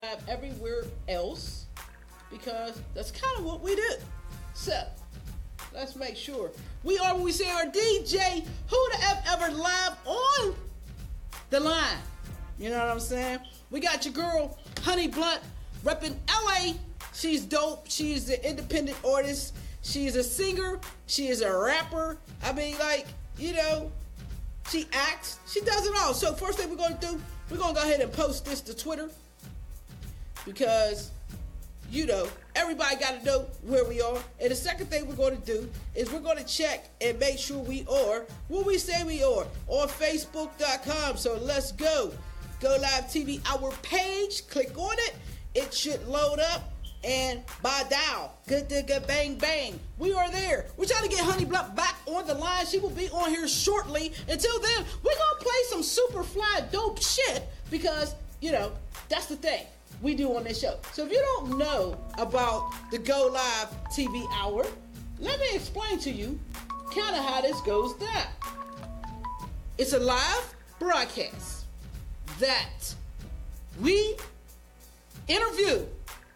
Have everywhere else because that's kind of what we do. So let's make sure we are when we say our DJ Who the F Ever live on the line. You know what I'm saying? We got your girl Honey Blunt repping LA. She's dope. She's an independent artist. She's a singer. She is a rapper. I mean, like, you know, she acts. She does it all. So first thing we're going to do, we're going to go ahead and post this to Twitter. Because, you know, everybody got to know where we are. And the second thing we're going to do is we're going to check and make sure we are where we say we are on Facebook.com. So let's go. Go Live TV, our page. Click on it. It should load up. And by dial, good digga bang bang. We are there. We're trying to get Honey Blunt back on the line. She will be on here shortly. Until then, we're going to play some super fly dope shit because, you know, that's the thing we do on this show. So if you don't know about the Go Live TV Hour, let me explain to you kind of how this goes down. It's a live broadcast that we interview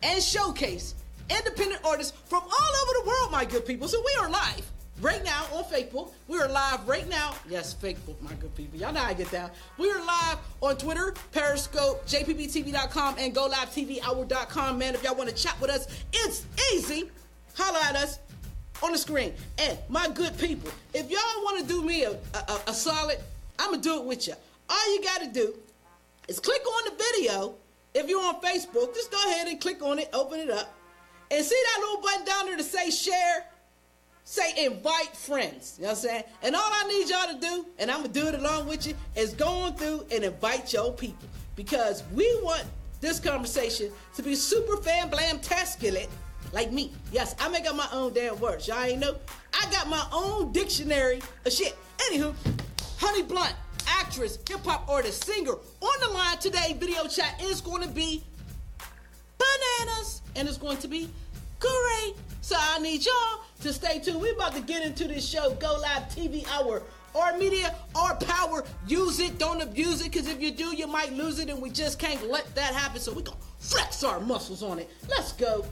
and showcase independent artists from all over the world, my good people. So we are live right now on Facebook. We are live right now. Yes, Facebook, my good people. Y'all know how I get down. We are live on Twitter, Periscope, jpptv.com, and GoLiveTvHour.com. Man, if y'all want to chat with us, it's easy. Holla at us on the screen. And my good people, if y'all want to do me a solid, I'm going to do it with you. All you got to do is click on the video. If you're on Facebook, just go ahead and click on it, open it up, and see that little button down there to say share? Say invite friends. You know what I'm saying? And all I need y'all to do, and I'm going to do it along with you, is go on through and invite your people. Because we want this conversation to be super fan blam tasculate like me. Yes, I make up my own damn words. Y'all ain't know? I got my own dictionary of shit. Anywho, Honey Blunt, actress, hip-hop artist, singer, on the line today. Video chat is going to be bananas, and it's going to be great. So I need y'all to stay tuned. We're about to get into this show, Go Live TV Hour. Our media, our power, use it, don't abuse it, because if you do, you might lose it, and we just can't let that happen. So we're going to flex our muscles on it. Let's go.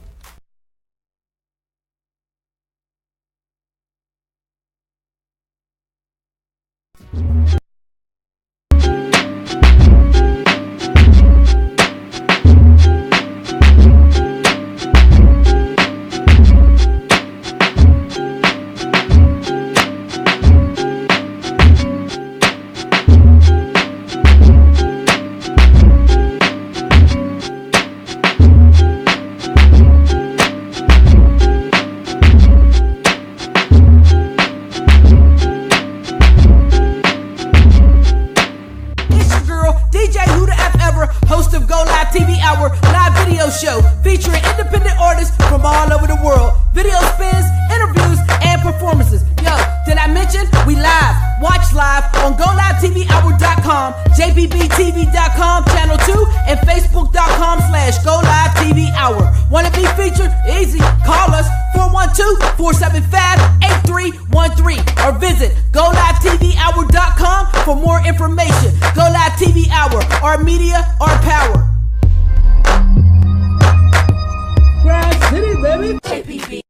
Show featuring independent artists from all over the world. Video spins, interviews, and performances. Yo, did I mention we live? Watch live on GoLiveTvHour.com, jpptv.com, channel 2, and Facebook.com/GoLiveTvHour. Want to be featured? Easy. Call us 412-475-8313 or visit GoLiveTvHour.com for more information. Go Live TV Hour, our media, our power. City, baby. JPB.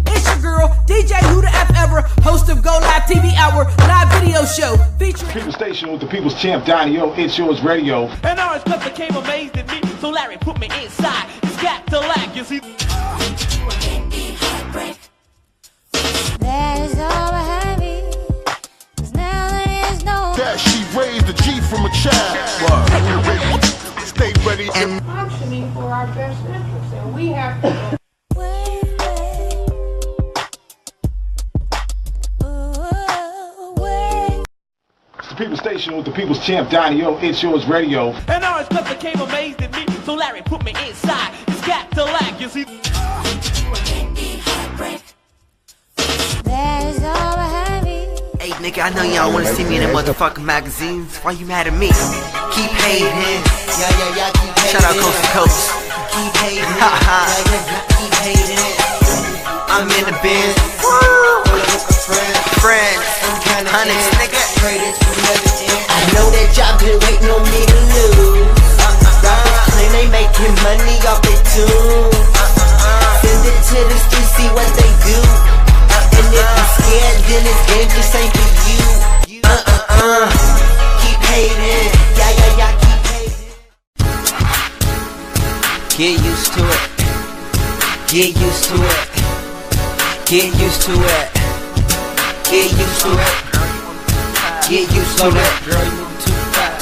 It's your girl, DJ Who the F Ever, host of Go Live TV Hour, live video show featuring People Station with the People's Champ Donnie O. It's Yours Radio. And ours club became amazed at me, so Larry put me inside. It's got to lack, you see. That is all I have it, 'cause now there is no that she raised the G from a child. Stay ready and functioning for our best interest, and we have to. It's the People Station with the People's Champ Donnie O. It's Yours Radio. And ours club became amazed at me, so Larry put me inside. It's got to lack, you see. That is all I have it. Hey nigga, I know y'all wanna see me in the motherfucking magazines. Why you mad at me? Keep hating. Yeah, keep hating. Shout out Coast to Coast. Keep hating. Keep hating. I'm in the bin. Friends. Hundreds, nigga. I know that y'all been waiting on me to lose. Get used to it. Get used to it. Get used to it. Get used to it. Get used to it.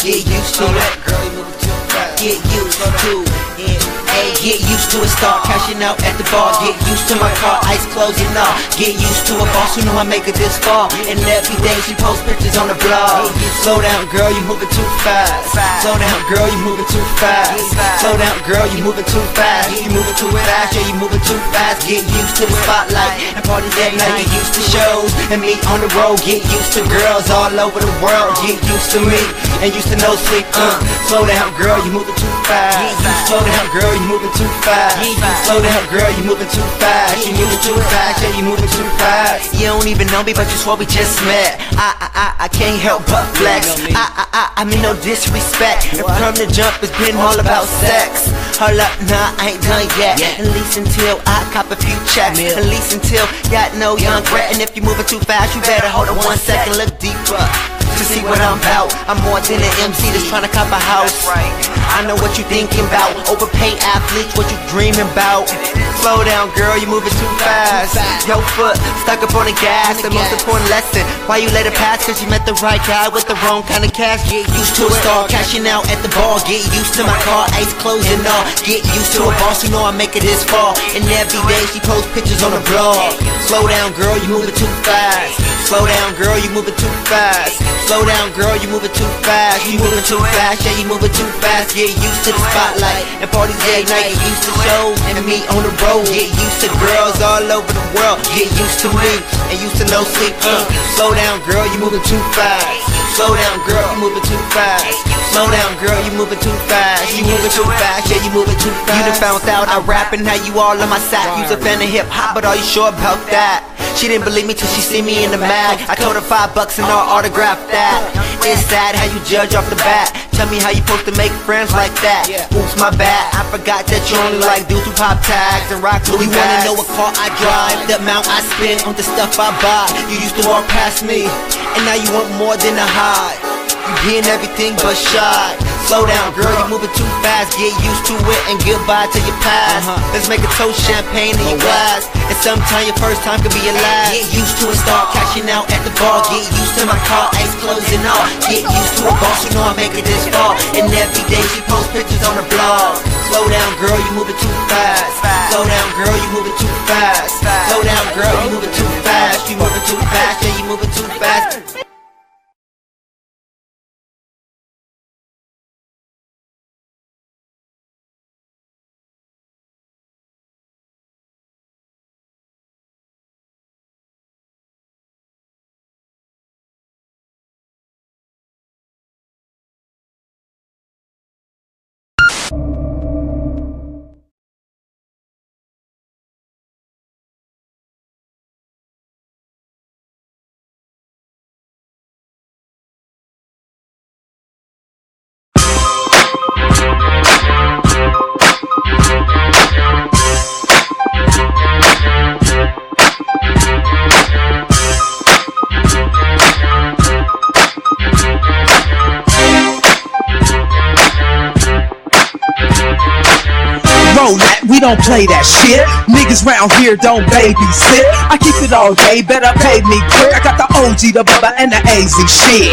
Get used to it. Get used to it. Hey, get used to it. Start cashing out at the bar. Get used to my car, eyes closing off. Get used to a boss who know I make it this far. And every day she posts pictures on the blog. Slow down, girl, you moving too fast. Slow down, girl, you moving too fast. Slow down, girl, you moving too fast. You moving too fast, yeah, you moving too fast. Get used to the spotlight and parties at night. Get used to shows and me on the road. Get used to girls all over the world. Get used to me and used to no sleep. Slow down, girl, you moving too fast. Slow down, girl, you moving too fast. Slow down, girl, you moving too fast. You moving too fast, yeah, you moving too fast. You don't even know me, but you swore we just met. I can't help but flex. I mean no disrespect. And from the jump, it's been all about sex. Hold up, nah, I ain't done yet. At least until I cop a few checks. At least until got no young threat. And if you moving too fast, you better hold on 1 second, look deeper to see what I'm about. I'm more than an MC that's trying to cop a house. I know what you thinking about. Overpaid athletes, what you dreaming about. Slow down, girl, you moving too fast. Your foot stuck up on the gas. The most important lesson, why you let it pass? Cause you met the right guy with the wrong kind of cash. Get used to it, start cashing out at the bar. Get used to my car, eyes closing off. Get used to a boss, you know I make it this far. And every day she posts pictures on the blog. Slow down, girl, you moving too fast. Slow down, girl, you moving too fast. Slow down, girl, you moving too fast. You moving too fast, yeah, you moving too fast. Get used to the spotlight and parties at night. Get used to shows and me on the road. Get used to girls all over the world. Get used to me and used to no sleep. Slow down, girl, you moving too fast. Slow down, girl, you moving too fast. Slow down, girl, you moving too fast. You moving too fast, yeah, you moving too fast. You done found out I rap and now you all on my side. You's a fan of hip hop, but are you sure about that? She didn't believe me till she see me in the mag. I told her $5 and I'll autograph that. It's sad how you judge off the bat. Tell me how you supposed to make friends like that. Oops, my bad, I forgot that you only like dudes who pop tags and rock Louis bags. You wanna know what car I drive, the amount I spend on the stuff I buy. You used to walk past me, and now you want more than a high. You being everything but shy. Slow down, girl, you moving too fast. Get used to it and goodbye to your past. Let's make a toast, champagne in your glass. And sometimes your first time could be your last. Get used to it, start cashing out at the bar. Get used to my car, eyes closing off. Get used to a boss, you know I make it this far. And every day she posts pictures on her blog. Slow down, girl, you moving too fast. Slow down, girl, you moving too fast. Slow down, girl, you moving too fast. You moving too fast, yeah, you moving too fast. Roll that, we don't play that shit. Niggas round here don't babysit. I keep it all day, better pay me quick. I got the OG, the Bubba, and the AZ shit.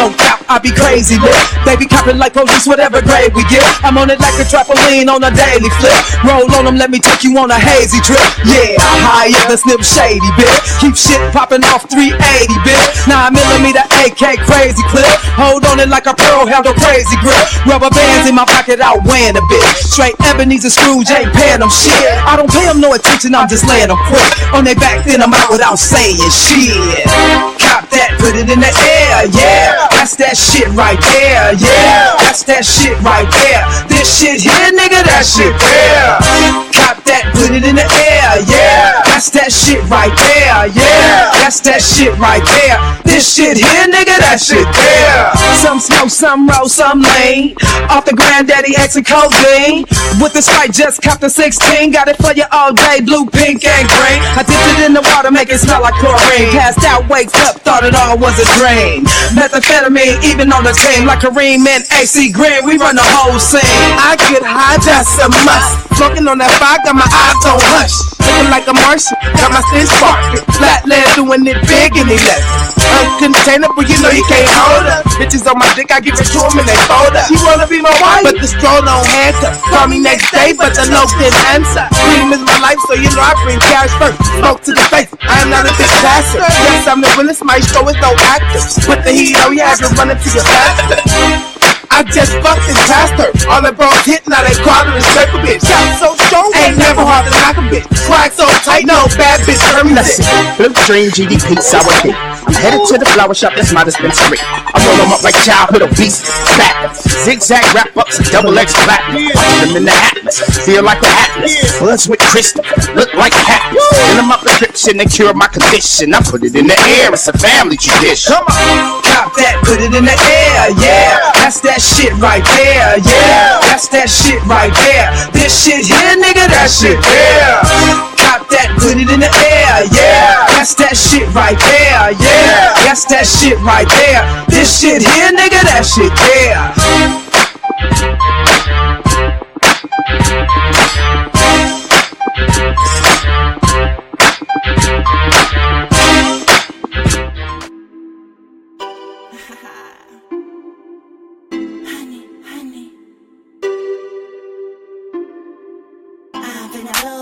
No cap, I be crazy lit. They be copping like police, whatever grade we get. I'm on it like a trampoline on a daily flip. Roll on them, let me take you on a hazy trip. Yeah, higher than Slim Shady, bitch. Keep shit popping off 380, bitch. 9mm AK crazy clip. Hold on it like a pearl handle crazy grip. Rubber bands in my pocket, out weighing a bitch. Straight Ebenezer Scrooge, ain't paying them shit. I don't pay them no attention, I'm just laying them quick. On their back, then I'm out without saying shit. Cop that, put it in the air, yeah. That's that shit right there, yeah. That's that shit right there. This shit here, nigga, that shit there. Cop that, put it in the air, yeah. That's that shit right there, yeah. That's that shit right there. This shit here, nigga, that shit there. Some smoke, some roll, some lean. Off the granddaddy X and codeine. With the Sprite, just copped the 16. Got it for you all day, blue, pink, and green. I dipped it in the water, make it smell like chlorine. Passed out, wakes up, thought it all was a dream. Methamphetamine, even on the team. Like Kareem and AC Green, we run the whole scene. I get high, that's a must. Smoking on that fire, got my eyes on hush. Looking like a Martian, got my skin sparking. Flat land doing it big and 11. Uncontainable, you know you can't hold up. Bitches on my dick, I give it to them and they fold up. She wanna be my wife, but the stroll on handcuffs. Call me next day, but the low didn't answer. Dream is my life, so you know I bring cash first. Smoke to the face, I am not a big passer. Yes, I'm the realest, my show is no actors. Put the heat on, you have to run into your faster. I just fucking passed her. All the bros hit, now they call her a circle bitch. Shot so strong, ain't never hard to knock a bitch. Swag so tight, no bad bitch, hurt me. Listen, Blue Dream, GDP, sour tea. I'm headed to the flower shop, that's my dispensary. I roll them up like childhood obese. Back zigzag wrap ups and double X black. Watch them in the atlas, feel like the atlas. Bloods with crystal, look like cactus. Fill them up prescription, they cure my condition. I put it in the air, it's a family tradition. Come on, cop that, put it in the air, yeah. That's that shit right there, yeah. That's that shit right there. This shit here, nigga, that shit there. Cop that, put it in the air, yeah. That's that shit right there, yeah. That's that shit right there. This shit here, nigga, that shit there.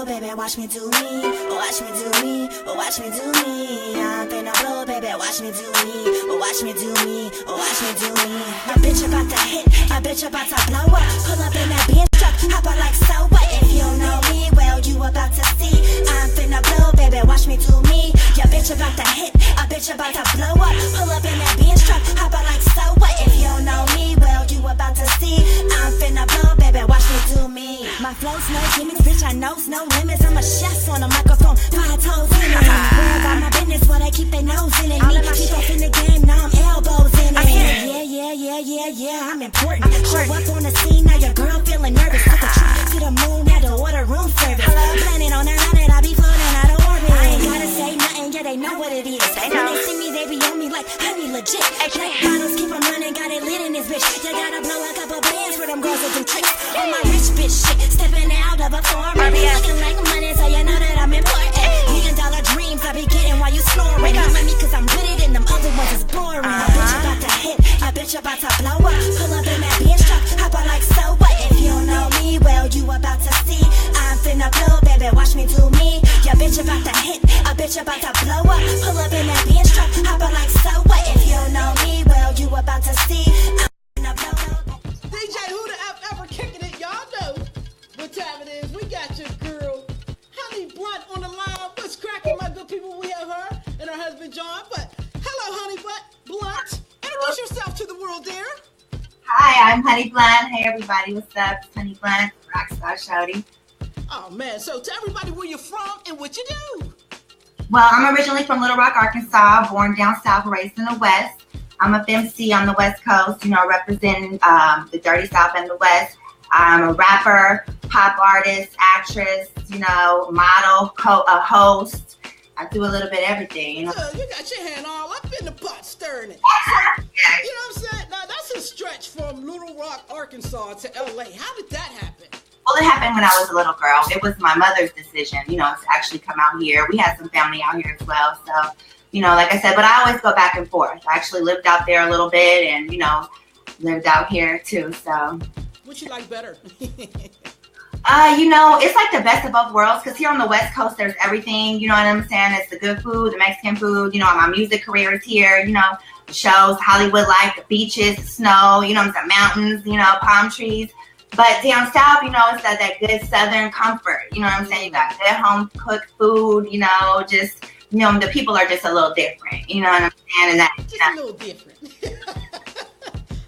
Baby, watch me do me, watch me do me, watch me do me. I'm finna blow, baby, watch me do me, watch me do me, watch me do me. A bitch about to hit, a bitch about to blow up. Pull up in that Benz truck, hop out like so what? If you know me, well, you about to see. I'm finna blow, baby, watch me do me. Your bitch about to hit, a bitch about to blow up. Pull up in that Benz truck, hop out like so what? If you know me, well, you about to see. I'm finna blow, baby, watch me do me. My flow's no gimmicks, bitch, I know's no limits. I'm a chef on a microphone, 5 toes in it. Worry about my business, where they keep their nose in it. Me, she goes in the game, now I'm elbows in it. Yeah, I'm important. Show up on the scene, now your girl feeling nervous. Took a trip to the moon, had to order room service. Planning on that night, I be floating out of orbit. I ain't gotta say nothing, yeah, they know what it is. When they see me, they be on me like, honey, legit. Black bottles keep them running, got it lit in this bitch. You gotta blow a couple bands for them girls that do tricks. On my rich bitch shit, stepping out of a foreign. Looking like money, so you know that I'm important. $1 million dreams I be getting while you snoring. You with me cause I'm with it and them other ones is boring. A bitch about to hit, a bitch about to blow up. Pull up in that Benz truck, hop out like so what? If you know me, well, you about to see. I'm finna blow, baby, watch me do me. Your bitch about to hit, a bitch about to blow up. Pull up in that Benz truck, hop out like so what? If you know me, well, you about to see. I'm finna blow. DJ Who the F ever kicking it, y'all know what time it is. We got your girl Honey Blunt on the line. What's cracking, my good people? We have her and her husband John. But hello, Honey Blunt. Introduce yourself to the world, dear. Hi, I'm Honey Blunt. Hey everybody, what's up? It's Honey Blunt, Rockstar Shouty. Oh man, so tell everybody where you're from and what you do. Well, I'm originally from Little Rock, Arkansas, born down south, raised in the West. I'm a FemC on the West Coast, representing the Dirty South and the West. I'm a rapper, pop artist, actress, model, a host. I do a little bit of everything, You got your hand all up in the pot stirring it. So, you know what I'm saying? Now, that's a stretch from Little Rock, Arkansas to LA. How did that happen? Well, it happened when I was a little girl. It was my mother's decision, to actually come out here. We had some family out here as well. So, like I said, but I always go back and forth. I actually lived out there a little bit and, lived out here too. So. What you like better? It's like the best of both worlds because here on the West Coast, there's everything, you know what I'm saying? It's the good food, the Mexican food, my music career is here, the shows, Hollywood life, the beaches, the snow, some mountains, palm trees. But down south, it's that good Southern comfort, you know what I'm saying? You got good home cooked food, just, the people are just a little different, you know what I'm saying? And just a little different.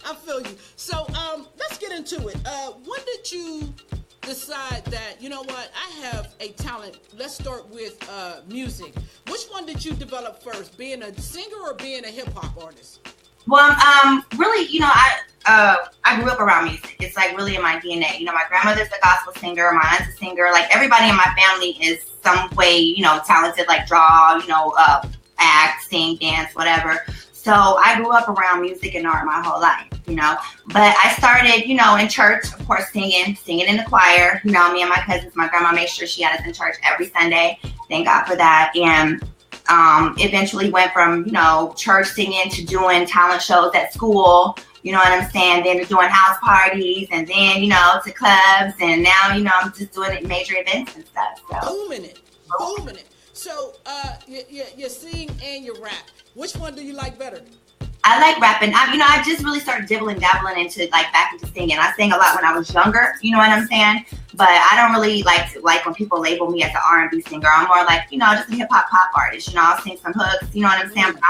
I feel you. So, let's get into it. When did you decide that, you know what, I have a talent? Let's start with music. Which one did you develop first, being a singer or being a hip hop artist? Well, really, you know, I grew up around music. It's like really in my DNA. You know, my grandmother's a gospel singer, my aunt's a singer. Like everybody in my family is some way, you know, talented, like draw, you know, act, sing, dance, whatever. So I grew up around music and art my whole life, you know. But I started, you know, in church, of course, singing in the choir. You know, me and my cousins, my grandma made sure she had us in church every Sunday. Thank God for that. And eventually went from, you know, church singing to doing talent shows at school, you know what I'm saying, then to doing house parties, and then, you know, to clubs, and now, you know, I'm just doing major events and stuff. So. Booming it. So you sing and you rap. Which one do you like better? I like rapping. I just really started dabbling into back into singing. I sang a lot when I was younger, you know what I'm saying? But I don't really like when people label me as an R&B singer. I'm more like, you know, just a hip hop pop artist. You know, I'll sing some hooks, you know what I'm saying? But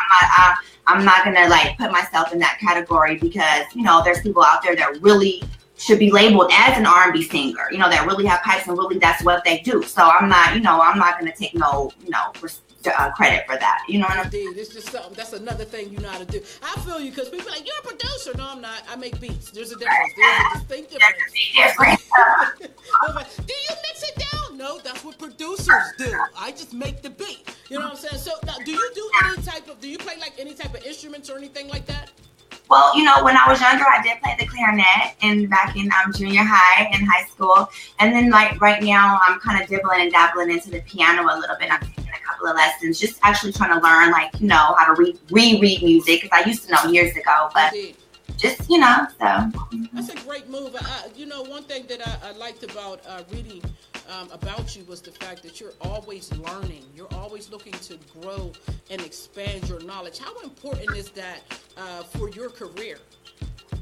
I'm not gonna put myself in that category, because, you know, there's people out there that really should be labeled as an R&B singer, you know, that really have pipes and really that's what they do. So I'm not gonna take no, you know, credit for that. You know what I'm saying? It's just something. That's another thing you know how to do. I feel you, because people are like, you're a producer. No, I'm not. I make beats. There's a difference. There's a distinct difference. Do you mix it down? No, that's what producers do. I just make the beat. You know what I'm saying? So now, do you do do you play any type of instruments or anything like that? Well, you know, when I was younger, I did play the clarinet back in junior high and high school. And then right now, I'm kind of dibbling and dabbling into the piano a little bit. I'm taking a couple of lessons, just actually trying to learn, you know, how to reread music, because I used to know years ago, but just, you know, so. That's a great move. You know, one thing that I liked about reading about you was the fact that you're always learning. You're always looking to grow and expand your knowledge. How important is that for your career?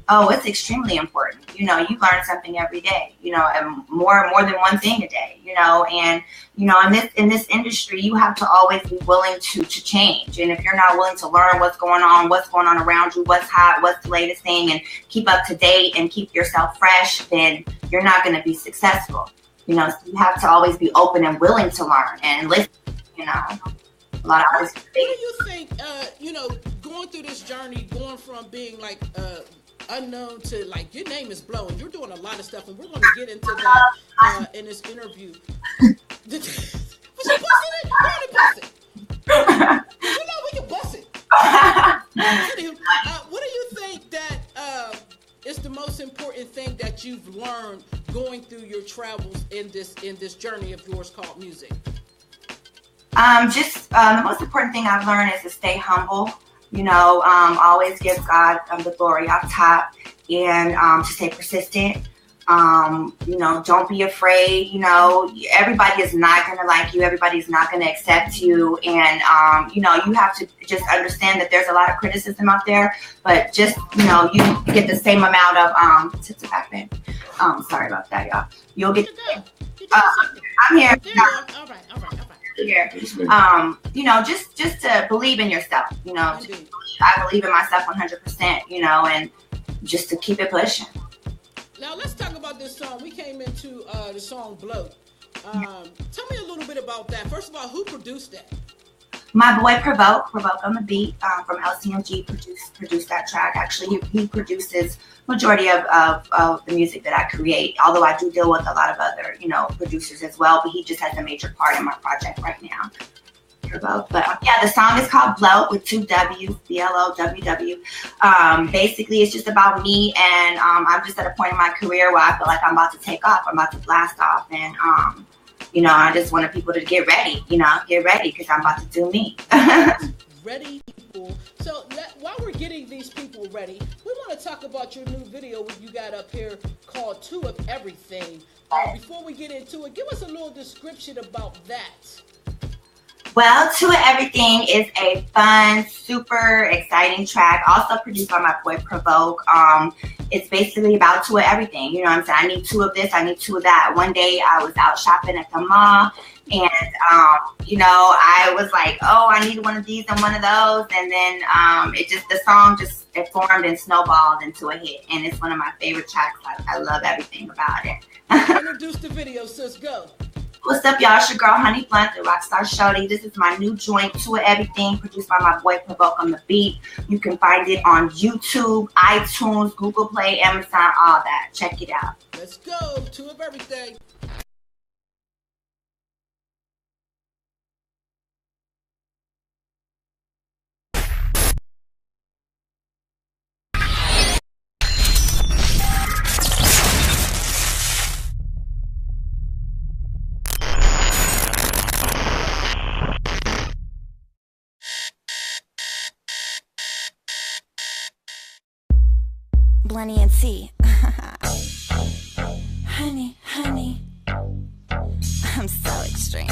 Oh, it's extremely important. You know, you learn something every day, you know, and more than one thing a day, you know, and, you know, in this industry, you have to always be willing to change. And if you're not willing to learn what's going on around you, what's hot, what's the latest thing, and keep up to date and keep yourself fresh, then you're not going to be successful. You know, so you have to always be open and willing to learn and listen, you know. A lot of artists. What do you think, you know, going through this journey, going from being unknown to your name is blowing. You're doing a lot of stuff, and we're going to get into that in this interview. Was she busting it? We're going to bust it. You know we can bust it. What do you think that is the most important thing that you've learned going through your travels in this journey of yours called music? The most important thing I've learned is to stay humble. You know, always give God the glory up top, and to stay persistent. You know, don't be afraid. You know, everybody is not going to like you. Everybody's not going to accept you. And, you know, you have to just understand that there's a lot of criticism out there, but just, you know, you get the same amount of, sorry about that, y'all. You'll get, I'm here. All right. Here. You know, just to believe in yourself, you know, I believe in myself 100%, you know, and just to keep it pushing. Now let's talk about this song. We came into the song Blow. Tell me a little bit about that. First of all, who produced that? My boy Provoke on the beat from LCMG produced that track. Actually, he produces majority of the music that I create, although I do deal with a lot of other, you know, producers as well, but he just has a major part in my project right now. Provoke. But yeah, the song is called Blow with 2 W's, BLOWW. Basically, it's just about me, and I'm just at a point in my career where I feel like I'm about to take off. I'm about to blast off, and you know, I just wanted people to get ready, because I'm about to do me. Ready people. So while we're getting these people ready, we want to talk about your new video you got up here called 2 of Everything. Before we get into it, give us a little description about that. Well, 2 of Everything is a fun, super exciting track, also produced by my boy Provoke. It's basically about 2 of everything. You know what I'm saying? I need 2 of this, I need 2 of that. One day I was out shopping at the mall, And, I was like, oh, I need one of these and one of those. And then the song it formed and snowballed into a hit. And it's one of my favorite tracks. I love everything about it. Introduce the video, sis. Go. What's up, y'all? It's your girl, Honey Blunt, the Rockstar Shorty. This is my new joint, To Everything, produced by my boy, Provoke on the Beat. You can find it on YouTube, iTunes, Google Play, Amazon, all that. Check it out. Let's go. To Everything. Blunny and T. Honey, I'm so extreme.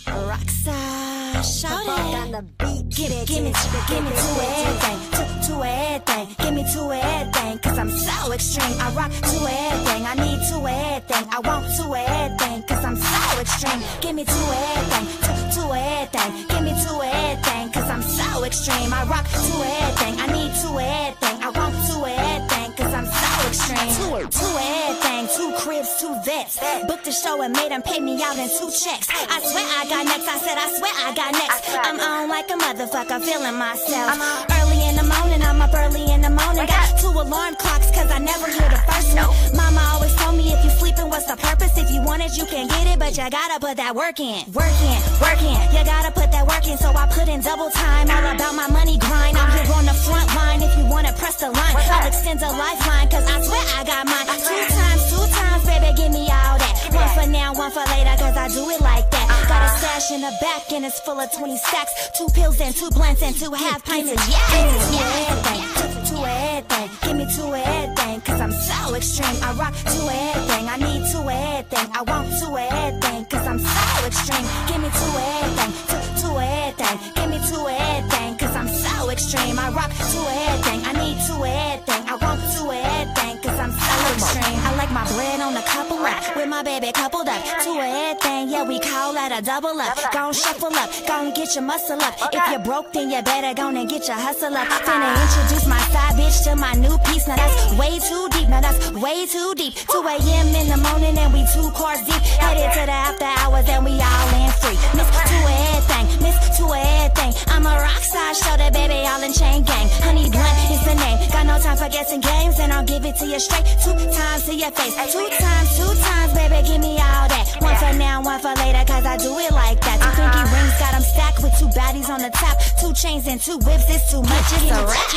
Rockstar, shout it. Give me to everything, to everything. Give me to everything, cause I'm so extreme. I rock to everything, I need to everything. I want to everything, cause I'm so extreme. Give me to everything, to everything. Give me to everything, cause I'm so extreme. I rock to everything, I need to everything. I want to everything, cause I'm so extreme. To everything, 2 cribs, 2 vets. Booked the show and made them pay me out in 2 checks. I swear I got next, I said I swear I got next. I'm on like a motherfucker, feeling myself. Early in the morning, I'm up early in the morning. Got 2 alarm clocks, cause I never hear the first one. Mama always told me if you sleeping, what's the purpose? If you want it, you can get it, but you gotta put that work in. Work in. You gotta put that work in, so I put in double time. All about my money grind. I'm here on the front line. If you wanna press the line, I'll extend a lifeline, cause I swear I got mine. 2 times, baby, give me all that. One for now, one for later, cause I do it like that. Got a stash in the back and it's full of 20 stacks. 2 pills and 2 blunts and 2 half pints of to everything. Give me to everything, cause I'm so extreme. I rock to everything, I need to everything. I want to everything, cause I'm so extreme. Give me to everything, to everything. Give me to everything, cause I'm so extreme. I rock to everything, I need to everything. I want to everything, cause I'm so extreme. I like my bread on a couple up, with my baby coupled up. To everything, yeah, we call that a double up. Gon' shuffle up, gon' get your muscle up. If you're broke, then you better go and get your hustle up. Finna introduce my side bitch to my new piece. Now that's way too deep, now that's way too deep. 2 a.m. in the morning and we 2 cars deep. Headed to the after hours and we all in free. Miss to everything, miss to everything. I'm a rock star, show that baby all in chain gang. Honey Blunt is the name, got no time for guessing games. And I'll give it to you straight 2 times to your face. 2 times, baby, give me all that. One for now, one for later, cause I do it like that. 2 pinky rings, got them stacked with 2 baddies on the top. 2 chains and 2 whips, it's too much, it's a wrap.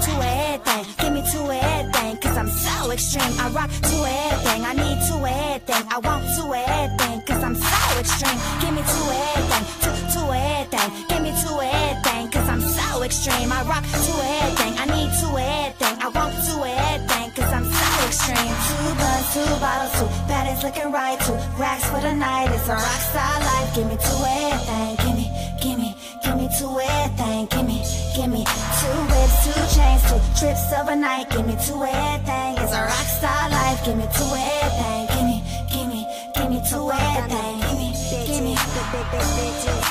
To everything, give me to everything, cause I'm so extreme. I rock to everything, I need to everything. I want to everything, cause I'm so extreme. Give me to everything, to everything. Give me to everything, cause I'm so extreme. I rock to everything, I need to everything. I want to everything, cause I'm so extreme. 2 blunts, 2 bottles, 2 baddies looking right, 2 racks for the night. It's a rock star life. Give me to everything, give me to everything. Give me 2 whips, 2 chains, 2 trips overnight. Give me to everything. It's a rock star life. Give me to everything. Give me to everything. Give me bitches.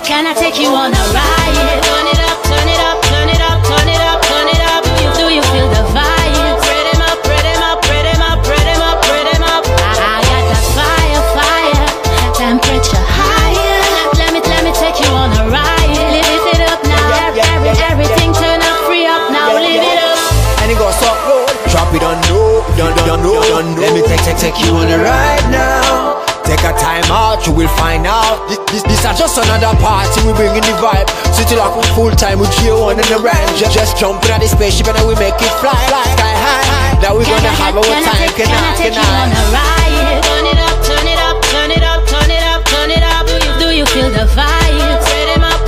Can I take you on a ride? Turn it up, turn it up, turn it up, turn it up, turn it up. Do you feel the vibe? Spread him up, spread him up, spread him up, spread him up, spread him up. I got the fire, temperature higher. Let me take you on a ride. Lift it up now, everything turn up, free up now, live it up. And it goes up, drop it on low, don't. Let me take you on a ride now. Take a time out, you will find out. This is just another party, we bringing the vibe. City lock full time with G1 and the range. Just jump in the spaceship and then we make it fly sky high. Now we gonna have our time, can I take you on a ride? Turn it up, turn it up, turn it up, turn it up, turn it up. Do you feel the vibe? Spread him up,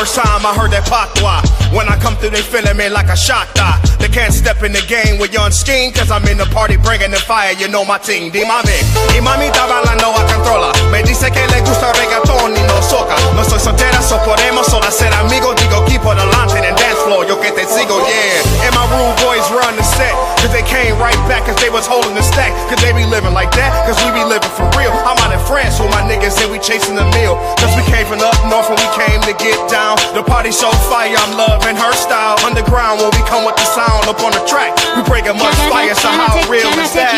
first time I heard that patois. When I come through, they feeling me like a shot die. They can't step in the game with young skin, cause I'm in the party bringing the fire, you know my team. Dime a ver, y mamita bailando a controla. Me dice que le gusta el reggaetón y no soca. No soy soltera, so podemos solo ser amigos. Digo, keep por delante en el dance floor, yo que te sigo, yeah. And my rude boys run the set, cause they came right back, cause they was holding the stack. Cause they be living like that, cause we be living for real. I'm out in France with my niggas and we chasing the meal. Cause we came from the up north and we came to get down. The party so fire, I'm loving her style. Underground when we come with the sound up on the track. We breaking much fire, so how real is that?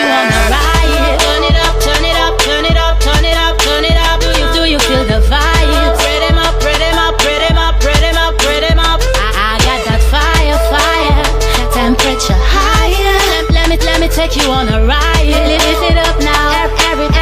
Turn it up, turn it up, turn it up, turn it up, turn it up. Do you feel the vibe? Spread them up, spread them up, spread them up, spread them up, spread them up. I got that fire, fire, temperature higher. Let me take you on a ride. Lift it up now.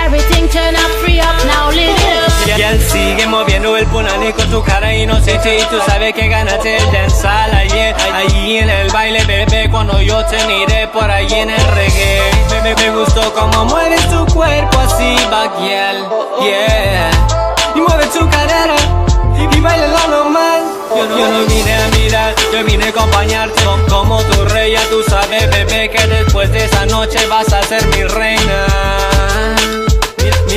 Everything turn up, free up now. Lift it up. Y él sigue moviendo el punani con tu cara inocente. Y tú sabes que ganaste el dancehall ayer. Allí en el baile, bebé, cuando yo te miré por ahí en el reggae. Me gustó como mueves tu cuerpo así, baguial, yeah. Y mueve tu cadera y baila lo normal. Yo no vine a mirar, yo vine a acompañarte como tu rey. Ya tú sabes, bebé, que después de esa noche vas a ser mi reina.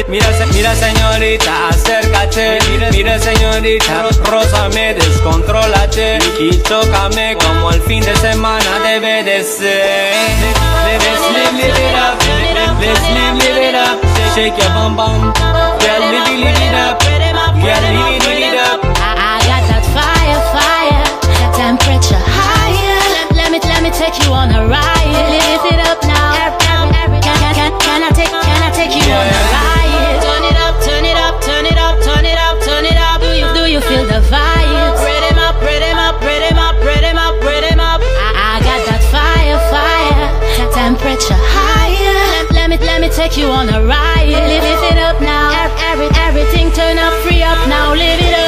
Mira señorita, acércate. Mira señorita, rózame, descontrólate y tócame como el fin de semana debe de ser. Let's live it up, let's live it up. Shake your bum bum, yeah, live it up, yeah, live it up. I got that fire, fire, temperature higher. Let me take you on a ride. Lift it up now. Can I take you on a ride? Turn it up, turn it up, turn it up, turn it up, turn it up. Do you feel the vibe? Spread them up, spread them up, spread them up, spread them up, spread them up. I got that fire, fire, temperature higher. Let me take you on a ride. Lift it up now. Everything turn up, free up now. Live it up.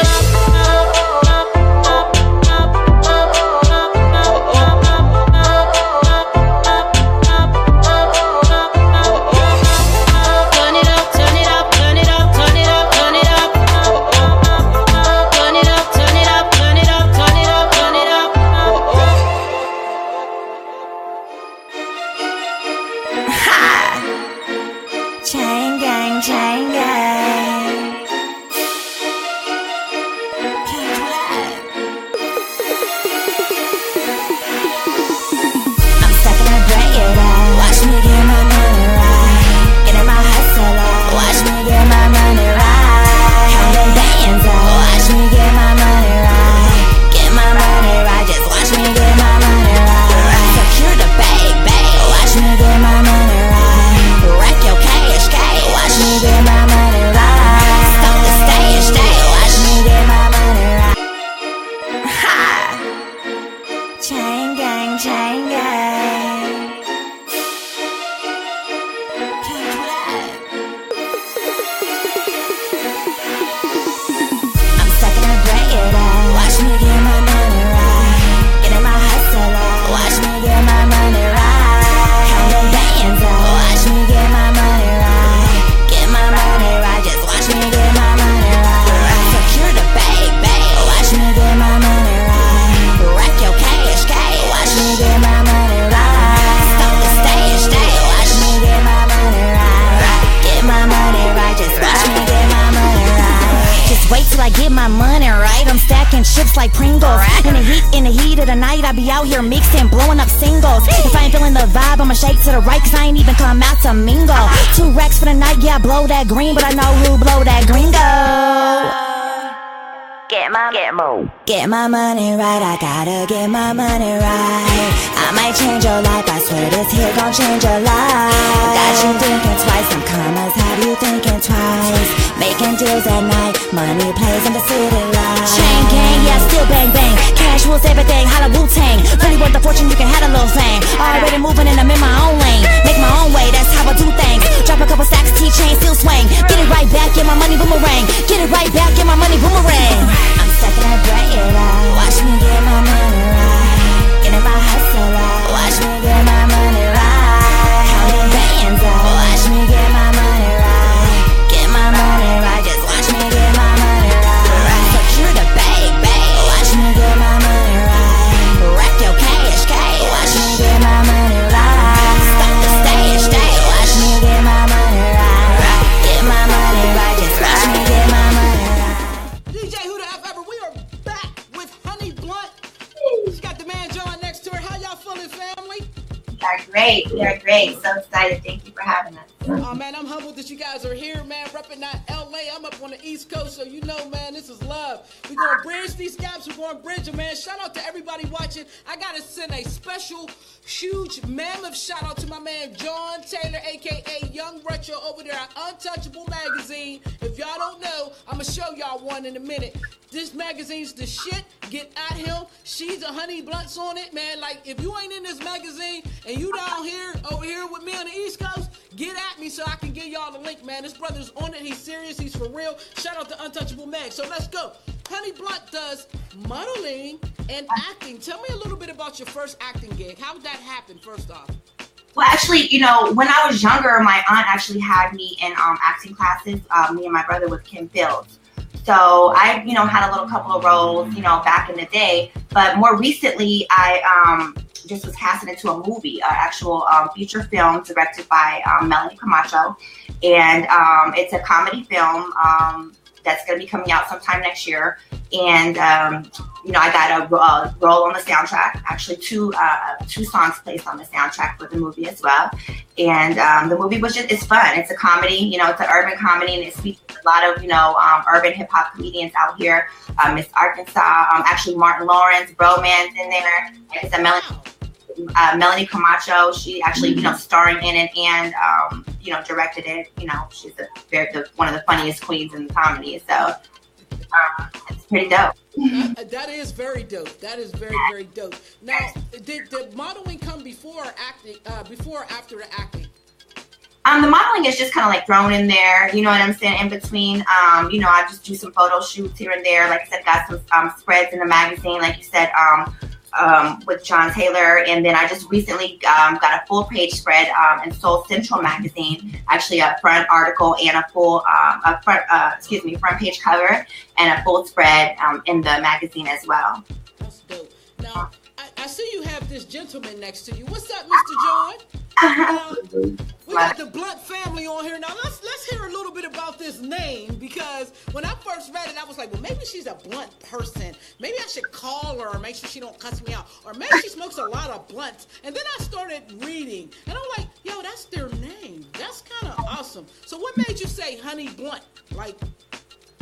Like Pringles. In the heat of the night, I be out here mixing, blowing up singles. If I ain't feeling the vibe, I'ma shake to the right, cause I ain't even come out to mingle. 2 racks for the night, yeah, I blow that green, but I know who blow that gringo. Get my money right, I gotta get my money right. I might change your life, I swear this here gon' change your life. Got you thinking twice, some commas have you thinking twice. Making deals at night, money plays in the city lights. Chain gang, yeah, still bang bang. Cash rules everything, holla Wu-Tang. Really worth the fortune, you can have a little thing. Already moving and I'm in my own lane. Make my own way, that's how I do things. Drop a couple stacks, T-chain, still swing. Get it right back, get my money boomerang. Get it right back, get my money boomerang. I'm stacking that bread out. Watch me get my money right. Getting my hustle out. Watch me get my money right. Counting bands out. Watch me get my money right. Get my money right. Just watch me get my money right. Secure the bag. great. We are great. So excited. Thank you for having us. Oh man, I'm humbled that you guys are here, man. Repping out LA. I'm up on the East Coast, so you know, man, this is love. We're gonna bridge these gaps. We're gonna bridge them, man. Shout out to everybody watching. I gotta send a special, huge, mammoth shout out to my man John Taylor, aka Young Retro, over there at Untouchable Magazine. If y'all don't know, I'm gonna show y'all one in a minute. This magazine's the shit. Get at him. She's a Honey Blunts on it, man. Like, if you ain't in this magazine and you down here, over here with me on the East Coast, get at me so I can give y'all the link, man. This brother's on it. He's serious. He's for real. Shout out to Untouchable Mag. So let's go. Honey Blunt does modeling and acting. Tell me a little bit about your first acting gig. How did that happen, first off? Well, actually, you know, when I was younger, my aunt actually had me in acting classes, me and my brother with Kim Fields. So I, you know, had a little couple of roles, you know, back in the day. But more recently, I just was casted into a movie, an actual feature film directed by Melanie Camacho. And it's a comedy film that's going to be coming out sometime next year. And, you know, I got a role on the soundtrack, actually two songs placed on the soundtrack for the movie as well. And the movie it's fun. It's a comedy, you know, it's an urban comedy, and it speaks to a lot of, you know, urban hip hop comedians out here. Miss Arkansas, actually Martin Lawrence, Broman's in there. Like I said, Melanie Camacho, she actually, you know, starring in it and, you know, directed it. You know, she's one of the funniest queens in the comedy. So it's pretty dope. That is very dope. That is very, very dope. Now, did modeling come before acting? Before or after the acting? The modeling is just kind of like thrown in there. You know what I'm saying? In between, you know, I just do some photo shoots here and there. Like I said, got some spreads in the magazine. Like you said, with John Taylor, and then I just recently got a full page spread in Soul Central magazine, actually a front article and a full front page cover and a full spread in the magazine as well. That's dope. Now I see you have this gentleman next to you. What's up, Mr. John? We got the Blunt family on here. Now let's hear a little bit about this name, because when I first read it, I was like, well, maybe she's a blunt person. Maybe I should call her and make sure she don't cuss me out. Or maybe she smokes a lot of blunts. And then I started reading, and I'm like, yo, that's their name. That's kind of awesome. So what made you say Honey Blunt? Like,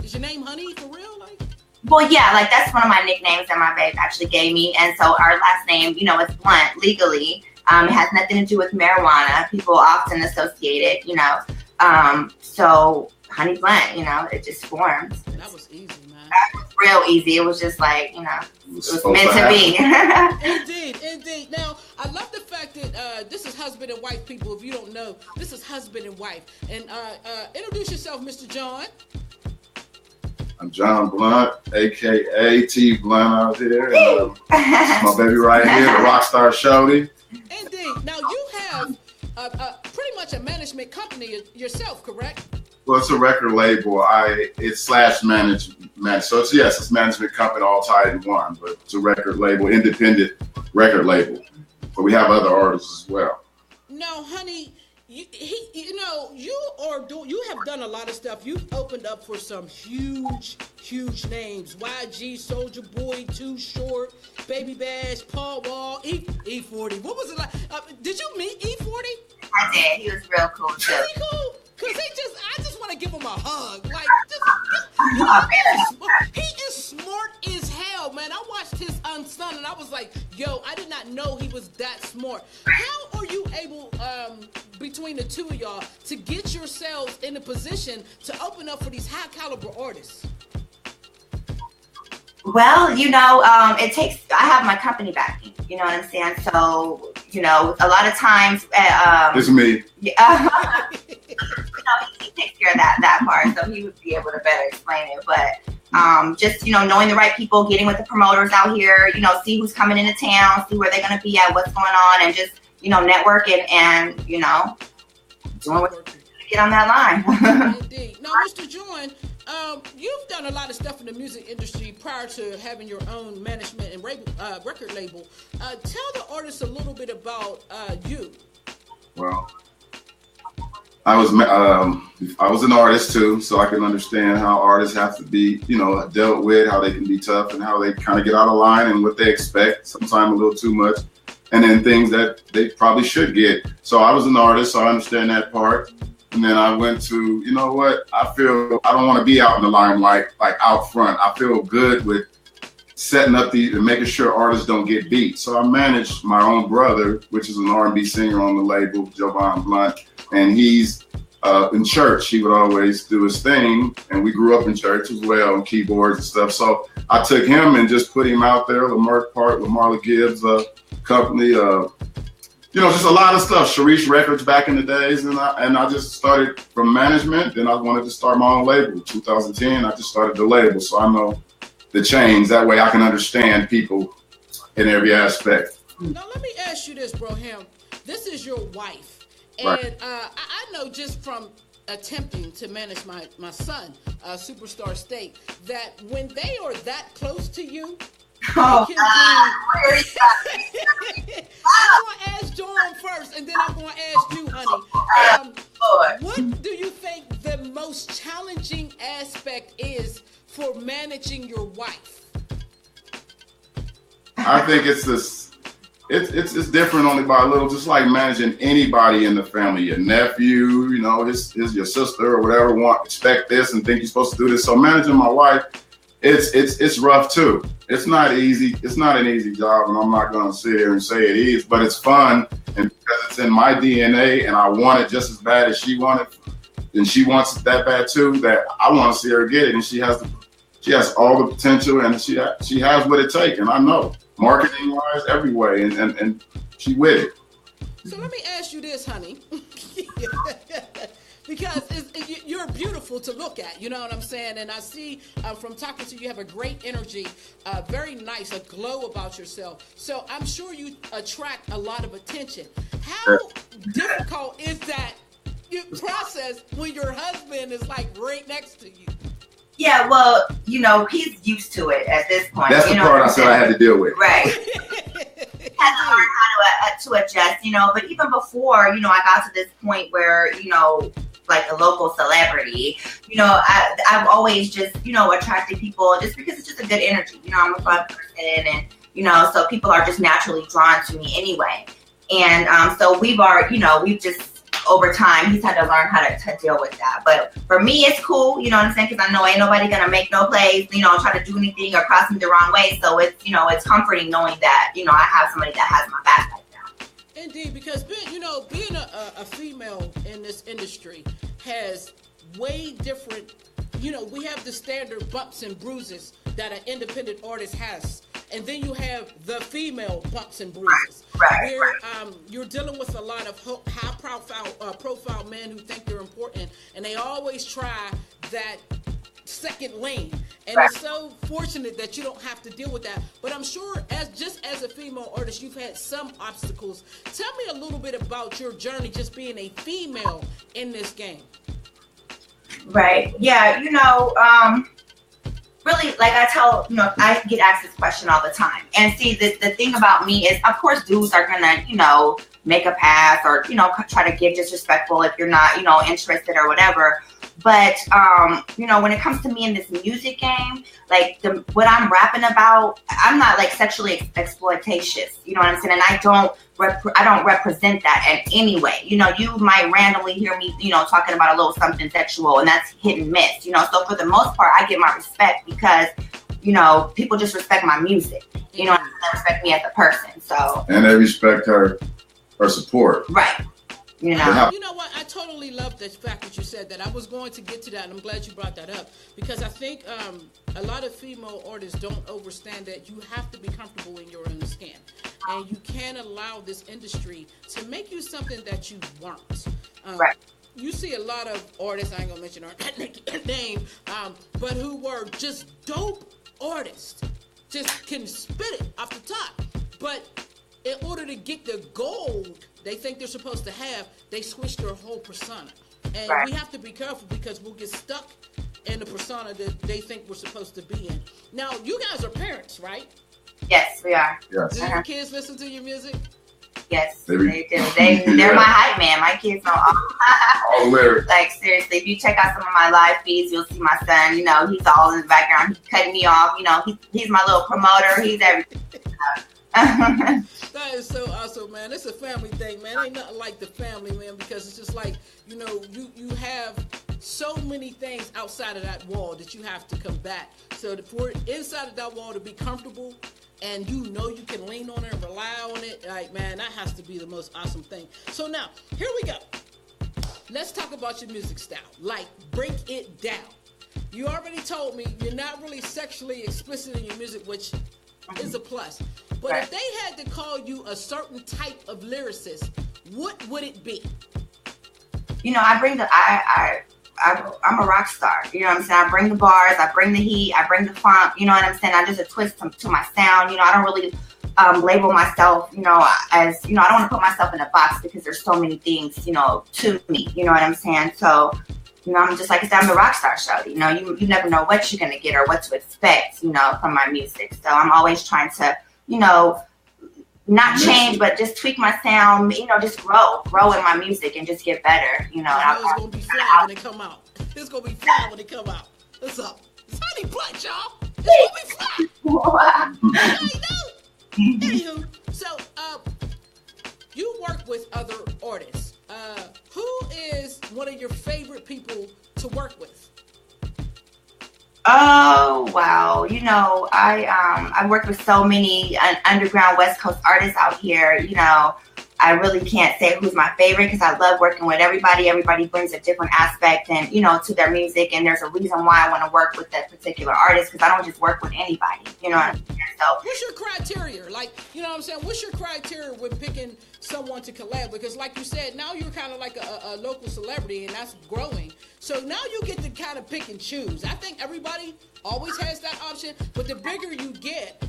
is your name Honey for real? Like? Well, yeah, like that's one of my nicknames that my babe actually gave me. And so our last name, you know, is Blunt legally. It has nothing to do with marijuana. People often associate it, you know. So Honey Blunt, you know, it just forms. That was easy, man. That was real easy. It was just like, you know, it was meant to be. Indeed. Now, I love the fact that this is husband and wife, people. If you don't know, this is husband and wife. And introduce yourself, Mr. John. I'm John Blunt, a.k.a. T Blunt out here. This is my baby right here, the Rockstar Shorty. Indeed. Now, you have pretty much a management company yourself, correct? Well, it's a record label. It's / management. So it's management company all tied in one, but it's a record label, independent record label. But we have other artists as well. Now, Honey, you have done a lot of stuff. You've opened up for some huge names. YG, Soulja Boy, Too Short, Baby Bash, Paul Wall, E40. What was it like? Did you meet E40? I did. He was real cool too. Really cool? Cause I just want to give him a hug. Like, he is smart as hell, man. I watched his son and I was like, yo, I did not know he was that smart. How are you able, between the two of y'all, to get yourselves in a position to open up for these high caliber artists? Well, you know, I have my company backing, you know what I'm saying? So, you know, a lot of times, it's me. Yeah, you know, he takes care of that part, so he would be able to better explain it. But just, you know, knowing the right people, getting with the promoters out here, you know, see who's coming into town, see where they're going to be at, what's going on, and just, you know, networking and, you know, doing what to get on that line. Indeed. Now, Mr. John, you've done a lot of stuff in the music industry prior to having your own management and record label. Tell the artists a little bit about you. Well, I was an artist too, so I can understand how artists have to be, you know, dealt with, how they can be tough and how they kind of get out of line and what they expect, sometimes a little too much. and then things that they probably should get. So I was an artist, so I understand that part. And then I went to, you know what, I feel I don't want to be out in the limelight, like out front. I feel good with setting up and making sure artists don't get beat. So I managed my own brother, which is an R&B singer on the label, Jovan Blunt, and he's in church. He would always do his thing, and we grew up in church as well, on keyboards and stuff. So I took him and just put him out there, Lamert Park, Lamarla Gibbs company, just a lot of stuff. Sharice Records back in the days, and I just started from management. Then I wanted to start my own label. 2010, I just started the label, so I know the change. That way I can understand people in every aspect. Now let me ask you this, bro Ham. This is your wife. And Right. I know just from attempting to manage my son, Superstar State, that when they are that close to you, I'm going to ask Dawn first, and then I'm going to ask you, honey. What do you think the most challenging aspect is for managing your wife? I think it's this. It's different only by a little, just like managing anybody in the family, your nephew, his your sister or whatever expect this and think you're supposed to do this. So managing my wife, it's rough too. It's not easy. It's not an easy job, and I'm not gonna sit here and say it is, but it's fun, and because it's in my DNA, and I want it just as bad as she wanted, and she wants it that bad too, that I want to see her get it, and she has all the potential, and she has what it takes, and I know. Marketing wise, every way, and she with it. So let me ask you this, honey, because you're beautiful to look at. You know what I'm saying? And I see from talking to you, you have a great energy, very nice, a glow about yourself. So I'm sure you attract a lot of attention. How difficult is that process when your husband is like right next to you? Yeah, well, he's used to it at this point. That's the part I said I had to deal with. Right. Had to learn how to adjust, but even before, I got to this point where, like a local celebrity, I've always just, attracted people just because it's just a good energy. I'm a fun person, and, so people are just naturally drawn to me anyway. And so we've just, over time, he's had to learn how to deal with that. But for me, it's cool, you know what I'm saying? Because I know ain't nobody going to make no plays, try to do anything or cross me the wrong way. So it's, it's comforting knowing that, I have somebody that has my back like that. Indeed, because being a female in this industry has way different, we have the standard bumps and bruises that an independent artist has. And then you have the female bumps and bruises, where you're dealing with a lot of high profile men who think they're important, and they always try that second lane. And it's so fortunate that you don't have to deal with that. But I'm sure, as a female artist, you've had some obstacles. Tell me a little bit about your journey, just being a female in this game. Right. Yeah. Really, like I get asked this question all the time. And see, the thing about me is, of course, dudes are gonna, make a pass or, try to get disrespectful if you're not, interested or whatever. But, when it comes to me in this music game, like what I'm rapping about, I'm not like sexually exploitatious, you know what I'm saying? And I don't represent that in any way. You might randomly hear me, talking about a little something sexual, and that's hit and miss, So for the most part, I get my respect because, people just respect my music, and they respect me as a person. So. And they respect her support. Right. You know what? I totally love the fact that you said that. I was going to get to that, and I'm glad you brought that up, because I think a lot of female artists don't understand that you have to be comfortable in your own skin, and you can't allow this industry to make you something that you weren't. Right. You see a lot of artists, I ain't gonna mention her name, but who were just dope artists, just can spit it off the top, but in order to get the gold they think they're supposed to have, they switch their whole persona. And we have to be careful, because we'll get stuck in the persona that they think we're supposed to be in. Now, you guys are parents, right? Yes, we are. Yes. Do your kids listen to your music? Yes, they do. They're my hype man. My kids know all the lyrics. Like, seriously, if you check out some of my live feeds, you'll see my son. He's all in the background. He's cutting me off. He's my little promoter. He's everything. That is so awesome, man. It's a family thing, man. Ain't nothing like the family, man, because it's just like, you know, you have so many things outside of that wall that you have to combat. So for inside of that wall to be comfortable and you know you can lean on it and rely on it, like, man, that has to be the most awesome thing. So now, here we go. Let's talk about your music style. Like, break it down. You already told me you're not really sexually explicit in your music, which is a plus. But if they had to call you a certain type of lyricist, what would it be? You know, I bring the I'm a rock star. You know what I'm saying? I bring the bars, I bring the heat, I bring the funk. You know what I'm saying? I just a twist to my sound. You know, I don't really label myself, you know, as, you know, I don't want to put myself in a box because there's so many things, you know, to me. You know what I'm saying? So, you know, I'm just like I said, I'm the rock star show. You know, you never know what you're gonna get or what to expect, you know, from my music. So I'm always trying to, you know, not change, but just tweak my sound, you know, just grow in my music and just get better, you know. It's going to be fly when it come out. It's going to be fly when it come out. What's up? It's Honey Blunt, y'all. It's going to be fly. Anywho, so, you work with other artists. Who is one of your favorite people to work with? Oh, wow. You know, I work with so many underground West Coast artists out here. You know, I really can't say who's my favorite because I love working with everybody. Everybody brings a different aspect and, you know, to their music. And there's a reason why I want to work with that particular artist because I don't just work with anybody. You know what I'm saying? So, what's your criteria? Like, you know what I'm saying? What's your criteria when picking someone to collab? Because like you said, now you're kind of like a local celebrity and that's growing. So now you get to kind of pick and choose. I think everybody always has that option, but the bigger you get,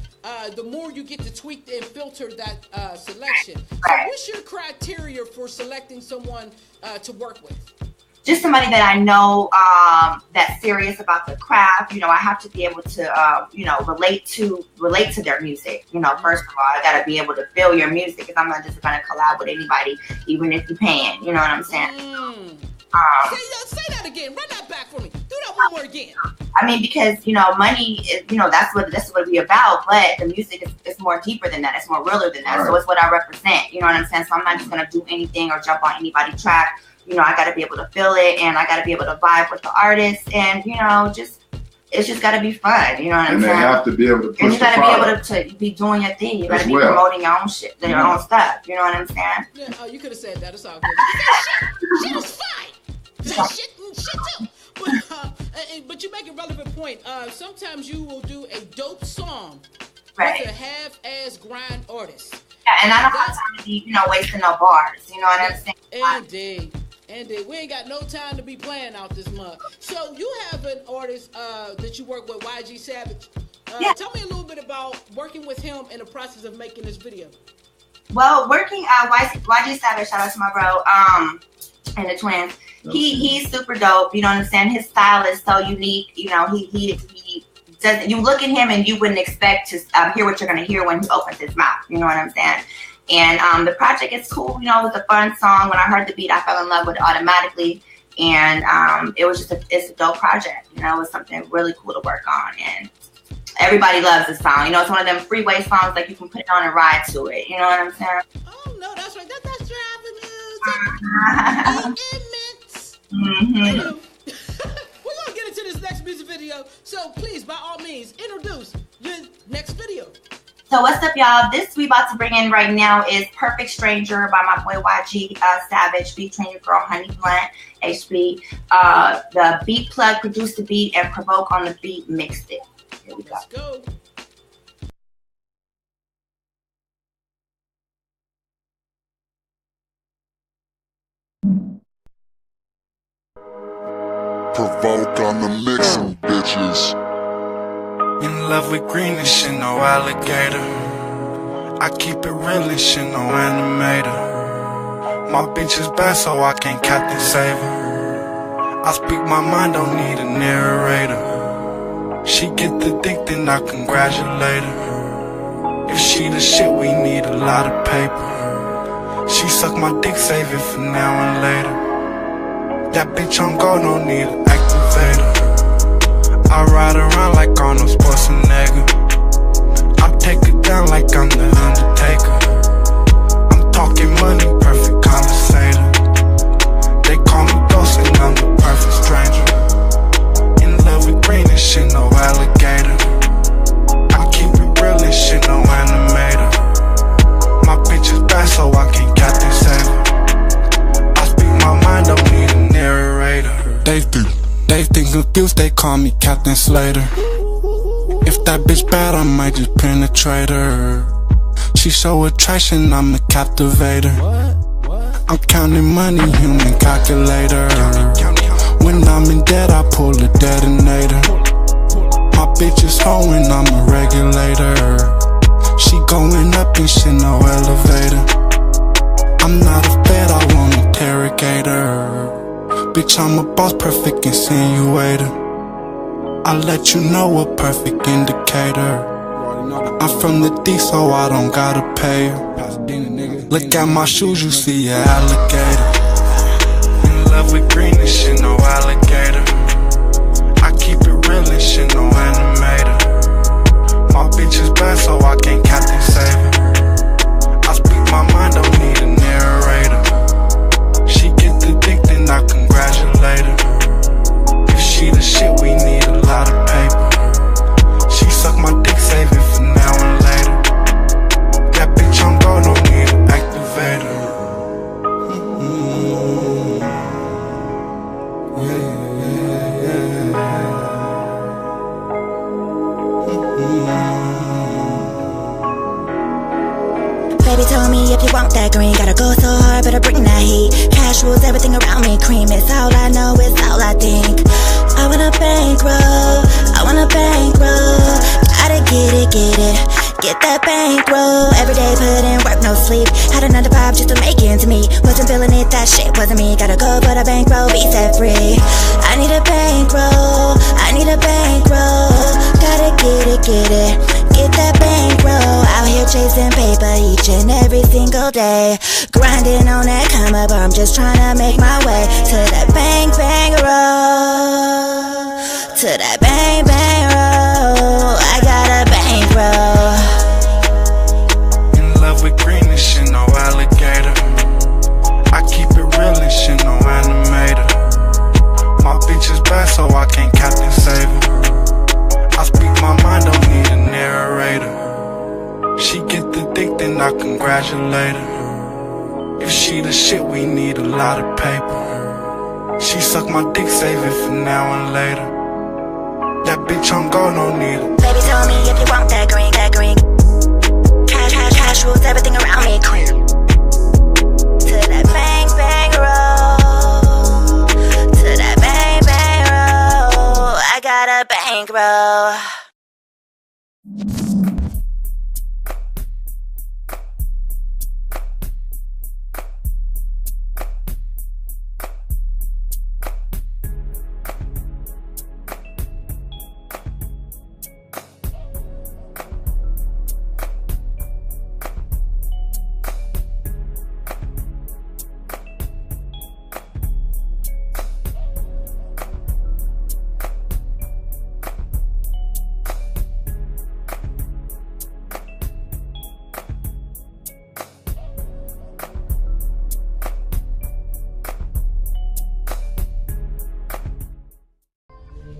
the more you get to tweak and filter that selection. So what's your criteria for selecting someone to work with? Just somebody that I know that's serious about the craft. You know, I have to be able to, you know, relate to their music. You know, first of all, I got to be able to feel your music because I'm not just going to collab with anybody, even if you're paying. You know what I'm saying? Say that again. Run that back for me. Do that one more again. I mean, because, you know, money is, you know, that's what we about, but the music is more deeper than that. It's more realer than that. Right. So it's what I represent. You know what I'm saying? So I'm not just going to do anything or jump on anybody's track. You know, I got to be able to feel it and I got to be able to vibe with the artist and, you know, it's just got to be fun. You know what I'm saying? And they have to be able to push and you got to the be able to be doing your thing. You got to be promoting your own shit, your own stuff. You know what I'm saying? Yeah, you could have said that. It's all good. Shit is fine. Shit too. But you make a relevant point. Sometimes you will do a dope song with a half-ass grind artist. Yeah, and I don't have time to be, you know, wasting no bars. You know what I'm saying? Indeed. We ain't got no time to be playing out this mug. So you have an artist that you work with, YG Savage. Tell me a little bit about working with him in the process of making this video. Well, working YG Savage, shout out to my bro, and the twins. He's super dope. You know what I'm saying? His style is so unique. You know, he does. You look at him and you wouldn't expect to hear what you're gonna hear when he opens his mouth. You know what I'm saying? And the project is cool. You know, it was a fun song. When I heard the beat, I fell in love with it automatically. And it was just it's a dope project. You know, it was something really cool to work on. And everybody loves the song. You know, it's one of them freeway songs like you can put it on and ride to it. You know what I'm saying? Oh no, that's right. That's driving music. Mm-hmm. We're gonna get into this next music video. So please, by all means, introduce your next video. So what's up, y'all? This we about to bring in right now is Perfect Stranger by my boy YG Savage, featuring your girl Honey Blunt, HB. The beat plug produced the beat and Provoke on the beat mixed it. Here we go. Let's go. Provoke on the mixing, bitches. In love with green and shit, no alligator. I keep it real and shit, no animator. My bitch is bad, so I can't Captain Save her. I speak my mind, don't need a narrator. She get the dick, then I congratulate her. If she the shit, we need a lot of paper. She suck my dick, save it for now and later. That bitch on go, don't need an activator. I ride around like Arnold Schwarzenegger. I take it down like I'm the Undertaker. abuse, they call me Captain Slater. If that bitch bad, I might just penetrate her. She show attraction, I'm a captivator. I'm counting money, human calculator. When I'm in debt, I pull a detonator. My bitch is hoeing, I'm a regulator. She going up and shit, no elevator. I'm not a fed, I won't interrogate her. Bitch, I'm a boss, perfect insinuator. I let you know a perfect indicator. I'm from the D, so I don't gotta pay her. Look at my shoes, you see an alligator. In love with green and shit, no alligator. I keep it real and shit, no animator. My bitch is bad, so I can't Captain Save her. I speak my mind, don't need a narrator. She get the dick, then I congratulate her. If she the shit, we need a lot of paper. She suck my dick, save it for now and later. That bitch on go, don't need an activator. Baby told me if you want that green, gotta go so hard, better bring that heat. Cash rules everything around me, cream. It's all I know, it's all I think. I wanna bankroll, I wanna bankroll. Gotta get it, get that bankroll. Every day put in work, no sleep. Had a 9 to 5 just to make ends meet. Wasn't feeling it, that shit wasn't me. Gotta go for the bankroll, be set free. I need a bankroll, I need a bankroll. Gotta get it, get that bankroll. Out here chasing paper each and every single day. Grinding on that come up, I'm just trying to make my way to that bang roll. To that bang roll. I got a bankroll. In love with green and shit, no alligator. I keep it real and shit, no animator. My bitch is bad, so I can't Captain Save her. I speak my mind, don't need a narrator. She get the dick, then I congratulate her. If she the shit, we need a lot of paper. She suck my dick, save it for now and later. That bitch on go, no need it. Baby told me if you want that green, cash rules everything around me, clean. To that bang roll, to that bang roll. I got a bankroll.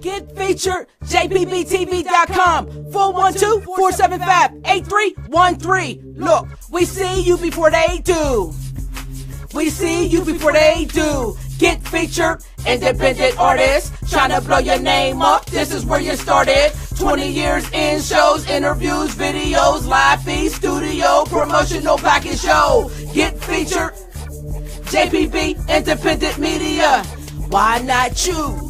Get featured, jbbtv.com, 412-475-8313. Look, we see you before they do. We see you before they do. Get featured, independent artist, trying to blow your name up. This is where you started. 20 years in shows, interviews, videos, live feed, studio, promotional package show. Get featured, JPB, independent media. Why not you?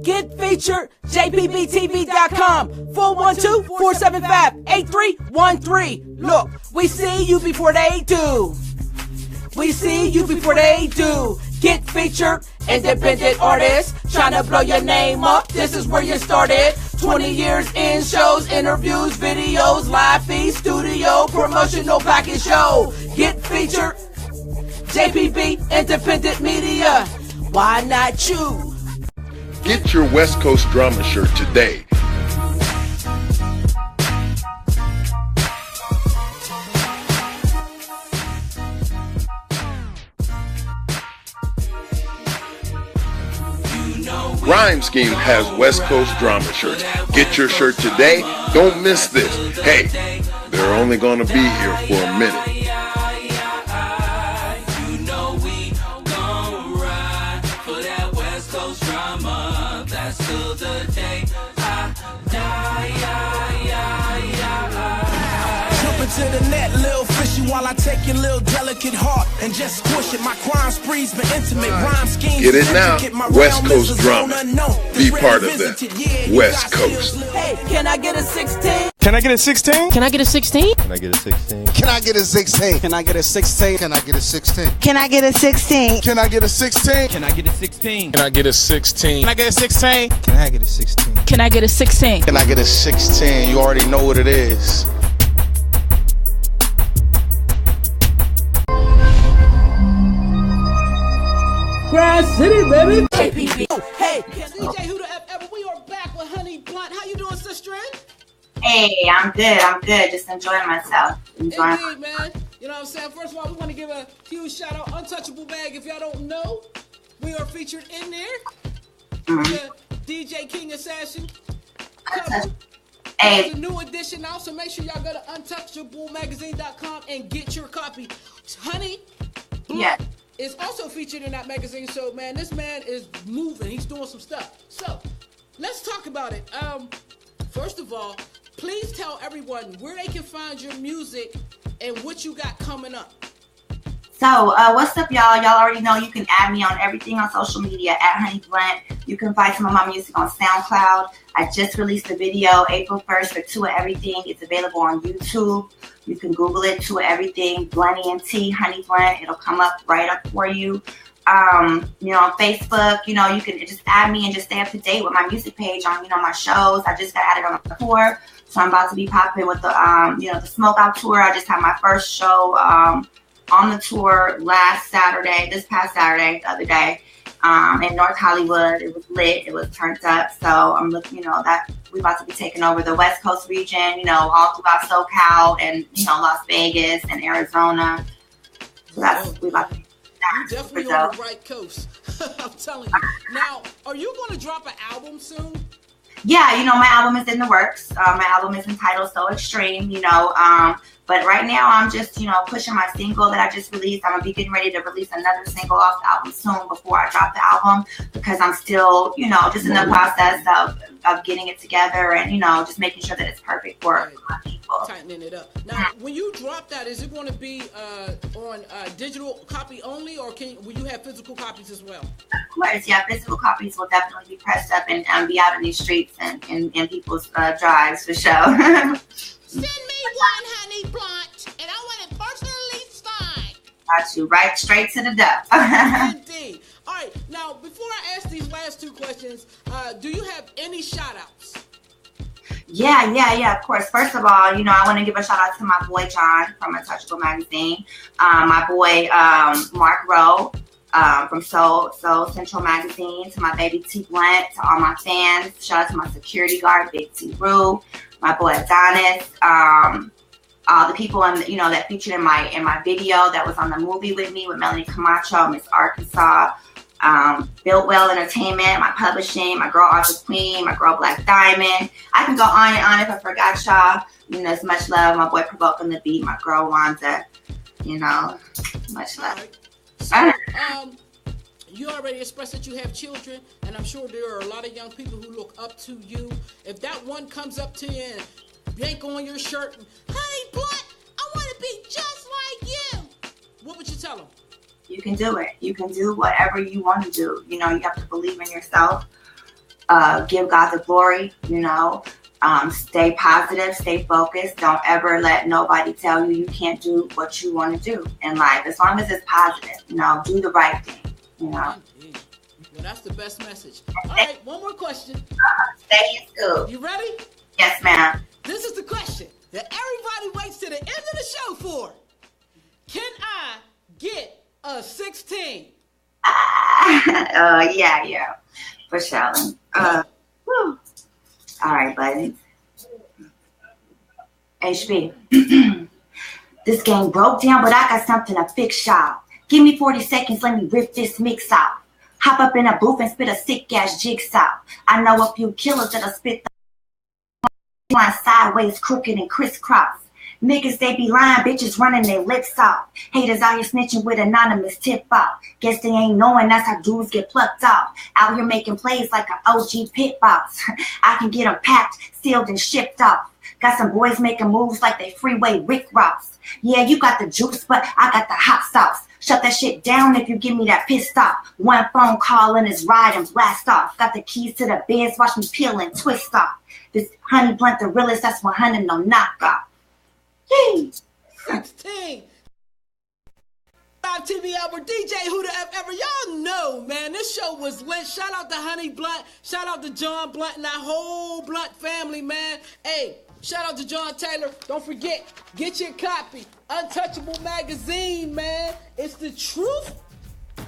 Get featured, jbbtv.com, 412-475-8313. Look, we see you before they do. We see you before they do. Get featured, independent artist, trying to blow your name up. This is where you started. 20 years in shows, interviews, videos, live feed, studio, promotional package show. Get featured, JPB, independent media. Why not you? Get your West Coast drama shirt today. Rhyme Scheme has West Coast drama shirts. Get your shirt today. Don't miss this. Hey, they're only going to be here for a minute. That's the to the net, little fishy, while I take your little delicate heart and just squish it. My crime spree's been intimate, rhyme schemes. Get it now. West Coast drama. Be part of that. West Coast. Hey, can I get a 16? Can I get a 16? Can I get a 16? Can I get a 16? Can I get a 16? Can I get a 16? Can I get a 16? Can I get a 16? Can I get a 16? Can I get a 16? Can I get a 16? Can I get a 16? Can I get a 16? Can I get a 16? Can I get a 16? You already know what it is. Grass City, baby. Hey, DJ Who the F Ever. We are back with Honey Blunt. How you doing, sister? Hey, I'm good. Just enjoying myself. Indeed, man. You know what I'm saying? First of all, we want to give a huge shout out. Untouchable Bag. If y'all don't know, we are featured in there. The DJ King Assassin. Hey. There's a new edition out, so make sure y'all go to untouchablemagazine.com and get your copy. Honey Blunt is also featured in that magazine. So, man, this man is moving. He's doing some stuff. So, let's talk about it. First of all, please tell everyone where they can find your music and what you got coming up. So, what's up, y'all? Y'all already know you can add me on everything on social media at Honey Blunt. You can find some of my music on SoundCloud. I just released a video April 1st for Two of Everything. It's available on YouTube. You can Google it, Two of Everything, Blunty and T, Honey Blunt. It'll come up right up for you. On Facebook, you can just add me and just stay up to date with my music page on, my shows. I just got added on the tour. So I'm about to be popping with the, the Smoke Out tour. I just had my first show on the tour this past Saturday, the other day, in North Hollywood. It was lit. It was turned up. So I'm looking, that we're about to be taking over the West Coast region, all throughout SoCal and, Las Vegas and Arizona. So we about to. You definitely on the right coast. I'm telling you. Now, are you going to drop an album soon? Yeah, my album is in the works. My album is entitled So Extreme, but right now I'm just, pushing my single that I just released. I'm going to be getting ready to release another single off the album soon before I drop the album because I'm still, just in the process of getting it together and, just making sure that it's perfect for my people. Tightening it up. Now, when you drop that, is it going to be on digital copy only or will you have physical copies as well? Of course, yeah. Physical copies will definitely be pressed up and be out in these streets and in people's drives for sure. Send me one, Honey Blunt, and I want it personally signed. Got you right straight to the duck. Indeed. All right. Now, before I ask these last two questions, do you have any shout-outs? Yeah, of course. First of all, I want to give a shout out to my boy John from Untouchable Magazine, my boy Mark Rowe from Soul Central Magazine, to my baby T Blunt, to all my fans. Shout out to my security guard, Big T Rue, my boy Adonis, all the people that featured in my video that was on the movie with me with Melanie Camacho, Miss Arkansas. Built Well Entertainment, my publishing, my girl Arthur Queen, my girl Black Diamond. I can go on and on if I forgot y'all. It's much love. My boy Provoke on the beat, my girl Wanda. Much love. So, you already expressed that you have children, and I'm sure there are a lot of young people who look up to you. If that one comes up to you and yank on your shirt, and, Honey Blunt, I want to be just like you, what would you tell them? You can do it. You can do whatever you want to do. You have to believe in yourself. Give God the glory. Stay positive. Stay focused. Don't ever let nobody tell you can't do what you want to do in life. As long as it's positive, do the right thing. Well, that's the best message. All right, one more question. Stay in school. You ready? Yes, ma'am. This is the question that everybody waits to the end of the show for. Can I get a 16? Yeah, for sure. All right, buddy. HB. This game broke down, but I got something to fix, y'all. Give me 40 seconds, let me rip this mix out. Hop up in a booth and spit a sick-ass jigsaw. I know a few killers that'll spit the line sideways, crooked, and crisscross. Niggas, they be lying, bitches running their lips off. Haters out here snitching with anonymous tip-off. Guess they ain't knowing that's how dudes get plucked off. Out here making plays like an OG pit boss. I can get them packed, sealed, and shipped off. Got some boys making moves like they freeway Rick Ross. Yeah, you got the juice, but I got the hot sauce. Shut that shit down if you give me that pissed off. One phone call and it's ride and blast off. Got the keys to the Benz, watch me peel and twist off. This honey blunt, the realest, that's 100, no knockoff. Yay! 16. Live TV Hour, DJ Who the F Ever. Y'all know, man, this show was lit. Shout out to Honey Blunt. Shout out to John Blunt and that whole Blunt family, man. Hey, shout out to John Taylor. Don't forget, get your copy. Untouchable magazine, man. It's the truth.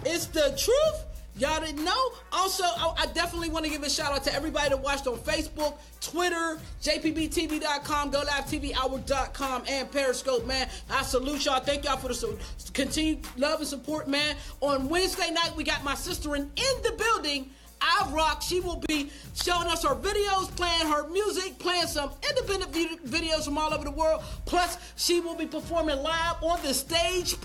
It's the truth. Y'all didn't know? Also, I definitely want to give a shout out to everybody that watched on Facebook, Twitter, jpbtv.com, GoLiveTvHour.com, and Periscope, man. I salute y'all. Thank y'all for the continued love and support, man. On Wednesday night, we got my sister in the building, I Rock. She will be showing us her videos, playing her music, playing some independent videos from all over the world. Plus, she will be performing live on the stage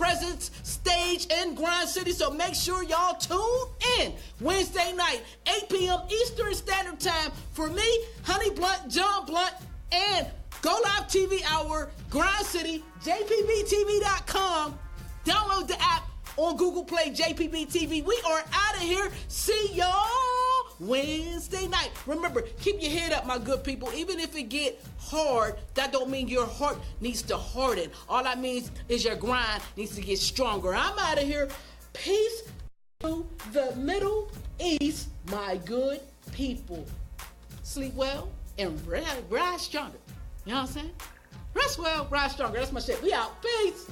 in Grind City. So make sure y'all tune in Wednesday night, 8 p.m. Eastern Standard Time. For me, Honey Blunt, John Blunt, and Go Live TV Hour, Grind City, jpbtv.com. Download the app on Google Play, JPB TV. We are out of here. See y'all Wednesday night. Remember, keep your head up, my good people. Even if it get hard, that don't mean your heart needs to harden. All that means is your grind needs to get stronger. I'm out of here. Peace to the Middle East, my good people. Sleep well and rise stronger. You know what I'm saying? Rest well, rise stronger. That's my shit. We out. Peace.